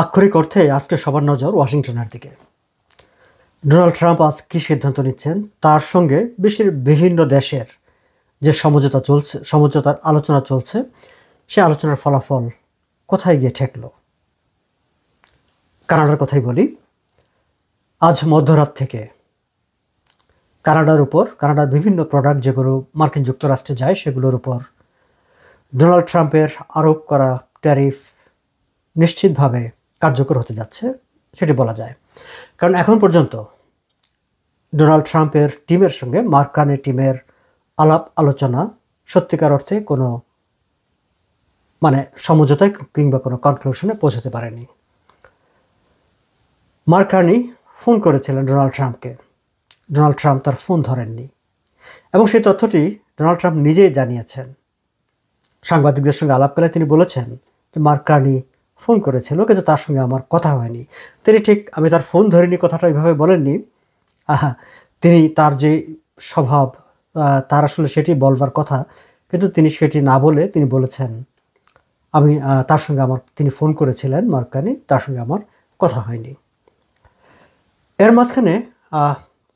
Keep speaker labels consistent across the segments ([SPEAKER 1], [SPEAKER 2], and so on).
[SPEAKER 1] আক্ষরিক অর্থে আজকে সবার নজর ওয়াশিংটনের দিকে। ডোনাল্ড ট্রাম্প আজ কী সিদ্ধান্ত নিচ্ছেন, তার সঙ্গে বিশ্বের বিভিন্ন দেশের যে সমঝোতার আলোচনা চলছে, সে আলোচনার ফলাফল কোথায় গিয়ে ঠেকল। কানাডার কথাই বলি। আজ মধ্যরাত থেকে কানাডার বিভিন্ন প্রোডাক্ট যেগুলো মার্কিন যুক্তরাষ্ট্রে যায়, সেগুলোর উপর ডোনাল্ড ট্রাম্পের আরোপ করা ট্যারিফ নিশ্চিতভাবে কার্যকর হতে যাচ্ছে, সেটি বলা যায়। কারণ এখন পর্যন্ত ডোনাল্ড ট্রাম্পের টিমের সঙ্গে মার্ক কার্নির টিমের আলাপ আলোচনা সত্যিকার অর্থে কোনো সমঝোতায় কিংবা কোনো কনক্লুশনে পৌঁছতে পারেনি। মার্ক কার্নি ফোন করেছিলেন ডোনাল্ড ট্রাম্পকে। ডোনাল্ড ট্রাম্প তার ফোন ধরেননি, এবং সেই তথ্যটি ডোনাল্ড ট্রাম্প নিজেই জানিয়েছেন। সাংবাদিকদের সঙ্গে আলাপকালে তিনি বলেছেন যে মার্ক কার্নি ফোন করেছিল, কিন্তু তার সঙ্গে আমার কথা হয়নি। তিনি ঠিক আমি তার ফোন ধরিনি কথাটা এইভাবে বলেননি। তিনি তার যে স্বভাব, তার আসলে সেটি বলবার কথা, কিন্তু তিনি সেটি না বলে তিনি বলেছেন তিনি ফোন করেছিলেন মার্ক কার্নি, তার সঙ্গে আমার কথা হয়নি। এর মাঝখানে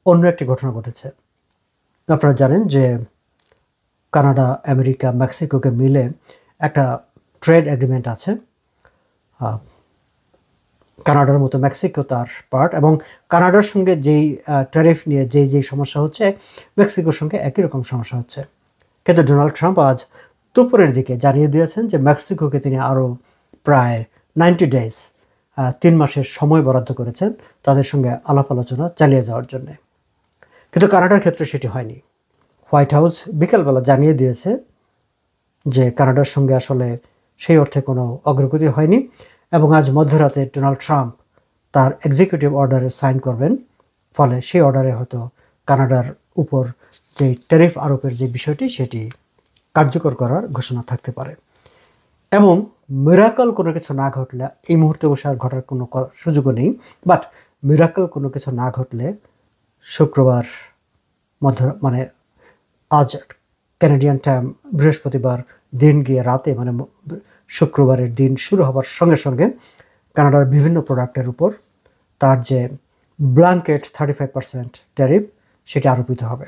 [SPEAKER 1] অন্য একটি ঘটনা ঘটেছে। আপনারা জানেন যে কানাডা, আমেরিকা, মেক্সিকোকে মিলে একটা ট্রেড এগ্রিমেন্ট আছে। কানাডার মতো মেক্সিকো তার পার্ট, এবং কানাডার সঙ্গে যেই ট্যারিফ নিয়ে যেই সমস্যা হচ্ছে, মেক্সিকোর সঙ্গে একই রকম সমস্যা হচ্ছে। কিন্তু ডোনাল্ড ট্রাম্প আজ দুপুরের দিকে জানিয়ে দিয়েছেন যে মেক্সিকোকে তিনি আরও প্রায় 90 ডেজ 3 মাসের সময় বরাদ্দ করেছেন তাদের সঙ্গে আলাপ আলোচনা চালিয়ে যাওয়ার জন্যে। কিন্তু কানাডার ক্ষেত্রে সেটি হয়নি। হোয়াইট হাউস বিকালবেলা জানিয়ে দিয়েছে যে কানাডার সঙ্গে আসলে সেই অর্থে কোনো অগ্রগতি হয়নি, এবং আজ মধ্যরাতে ডোনাল্ড ট্রাম্প তার এক্সিকিউটিভ অর্ডারে সাইন করবেন। ফলে সেই অর্ডারে হয়তো কানাডার উপর যে ট্যারিফ আরোপের যে বিষয়টি, সেটি কার্যকর করার ঘোষণা থাকতে পারে। এবং মিরাকল কোনো কিছু না ঘটলে, এই মুহূর্তে বসে আর ঘটার কোনো সুযোগও নেই, বাট মিরাকল কোনো কিছু না ঘটলে শুক্রবার আজ ক্যানাডিয়ান টাইম বৃহস্পতিবার দিন গিয়ে রাতে, শুক্রবারের দিন শুরু হবার সঙ্গে সঙ্গে কানাডার বিভিন্ন প্রোডাক্টের উপর তার যে ব্ল্যাঙ্কেট 35% ট্যারিফ, সেটি আরোপিত হবে।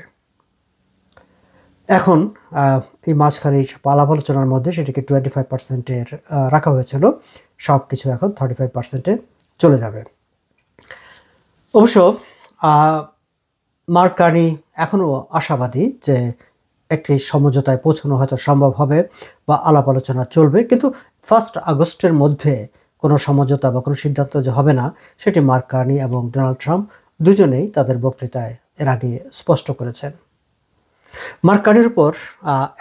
[SPEAKER 1] এখন এই মাঝখানে আলাপ আলোচনার মধ্যে সেটিকে 25%-এর রাখা হয়েছিল। সব কিছু এখন 35%-এ চলে যাবে। অবশ্য মার্ক কার্নি এখনও আশাবাদী যে একটি সমঝোতায় পৌঁছানো হয়তো সম্ভব হবে বা আলাপ আলোচনা চলবে, কিন্তু 1 আগস্টের মধ্যে কোনো সমঝোতা বা কোনো সিদ্ধান্ত যে হবে না, সেটি মার্ক কার্নি এবং ডোনাল্ড ট্রাম্প দুজনেই তাদের বক্তৃতায় এর আগে স্পষ্ট করেছেন। মার্ক কার্নির উপর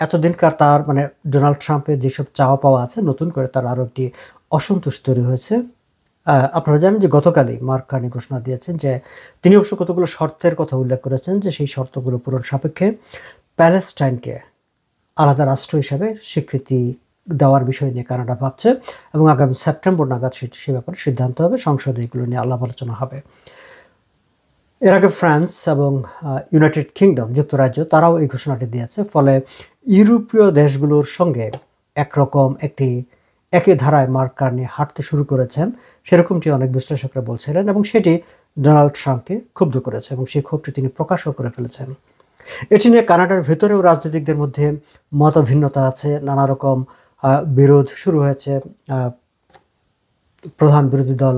[SPEAKER 1] এতদিনকার তার ডোনাল্ড ট্রাম্পের যেসব চাওয়া পাওয়া আছে, নতুন করে তার আরও একটি অসন্তোষ তৈরি হয়েছে। আপনারা জানেন যে গতকালই মার্ক কার্নি ঘোষণা দিয়েছেন যে তিনি অবশ্য কতগুলো শর্তের কথা উল্লেখ করেছেন, যে সেই শর্তগুলো পূরণ সাপেক্ষে প্যালেস্টাইনকে আলাদা রাষ্ট্র হিসাবে স্বীকৃতি দেওয়ার বিষয় নিয়ে কানাডা ভাবছে, এবং আগামী সেপ্টেম্বর নাগাদ সে ব্যাপারে সিদ্ধান্ত হবে, সংসদে এগুলো নিয়ে আলাপ আলোচনা হবে। এর আগে ফ্রান্স এবং ইউনাইটেড কিংডম, যুক্তরাজ্য, তারাও এই ঘোষণাটি দিয়েছে। ফলে ইউরোপীয় দেশগুলোর সঙ্গে একরকম একই ধারায় মার্ক কার্নি হাঁটতে শুরু করেছেন, সেরকমটি অনেক বিশ্লেষকরা বলছিলেন, এবং সেটি ডোনাল্ড ট্রাম্পকে ক্ষুব্ধ করেছে, এবং সেই ক্ষোভটি তিনি প্রকাশও করে ফেলেছেন। এটি নিয়ে কানাডার ভেতরেও রাজনীতিকদের মধ্যে মতভিন্নতা আছে, নানা রকম বিরোধ শুরু হয়েছে। প্রধান বিরোধী দল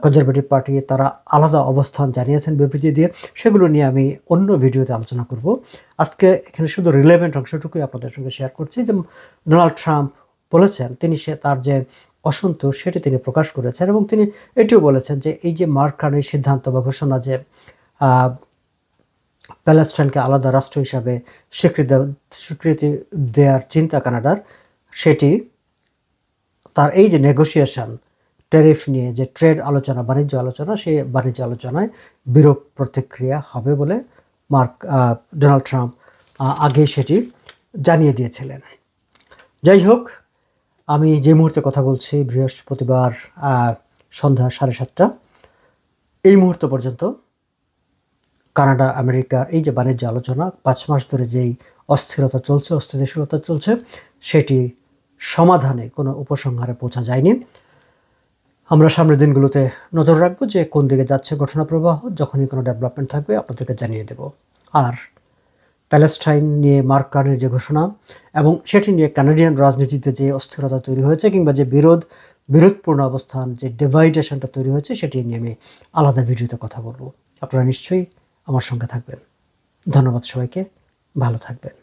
[SPEAKER 1] কনজারভেটিভ পার্টি, তারা আলাদা অবস্থান জানিয়েছেন বিবৃতি দিয়ে। সেগুলো নিয়ে আমি অন্য ভিডিওতে আলোচনা করব। আজকে এখানে শুধু রিলেভেন্ট অংশটুকুই আপনাদের সঙ্গে শেয়ার করছি, যে ডোনাল্ড ট্রাম্প বলেছেন তার যে অসন্তোষ সেটি তিনি প্রকাশ করেছেন, এবং তিনি এটিও বলেছেন যে এই যে মার্ক কার্নির সিদ্ধান্ত বা ঘোষণা যে প্যালেস্টাইনকে আলাদা রাষ্ট্র হিসাবে স্বীকৃতি দেওয়ার চিন্তা কানাডার, সেটি তার এই যে নেগোসিয়েশন ট্যারিফ নিয়ে যে ট্রেড আলোচনা, বাণিজ্য আলোচনা, সেই বাণিজ্য আলোচনায় বিরূপ প্রতিক্রিয়া হবে বলে ডোনাল্ড ট্রাম্প আগে সেটি জানিয়ে দিয়েছিলেন। যাই হোক, আমি যে মুহূর্তে কথা বলছি বৃহস্পতিবার সন্ধ্যা 7:30, এই মুহূর্ত পর্যন্ত কানাডা আমেরিকার এই যে বাণিজ্য আলোচনা 5 মাস ধরে যেই অস্থিতিশীলতা চলছে, সেটি সমাধানে কোনো উপসংহারে পৌঁছা যায়নি। আমরা সামনের দিনগুলোতে নজর রাখবো যে কোন দিকে যাচ্ছে ঘটনা প্রবাহ। যখনই কোনো ডেভেলপমেন্ট থাকবে আপনাদেরকে জানিয়ে দেব। আর প্যালেস্টাইন নিয়ে মার্ক কার্নের যে ঘোষণা এবং সেটি নিয়ে কানাডিয়ান রাজনীতিতে যে অস্থিরতা তৈরি হয়েছে কিংবা যে বিরোধপূর্ণ অবস্থান, যে ডিভাইডেশনটা তৈরি হয়েছে, সেটি নিয়ে আমি আলাদা ভিডিওতে কথা বলবো। আপনারা নিশ্চয়ই আমার সঙ্গে থাকবেন। ধন্যবাদ সবাইকে, ভালো থাকবেন।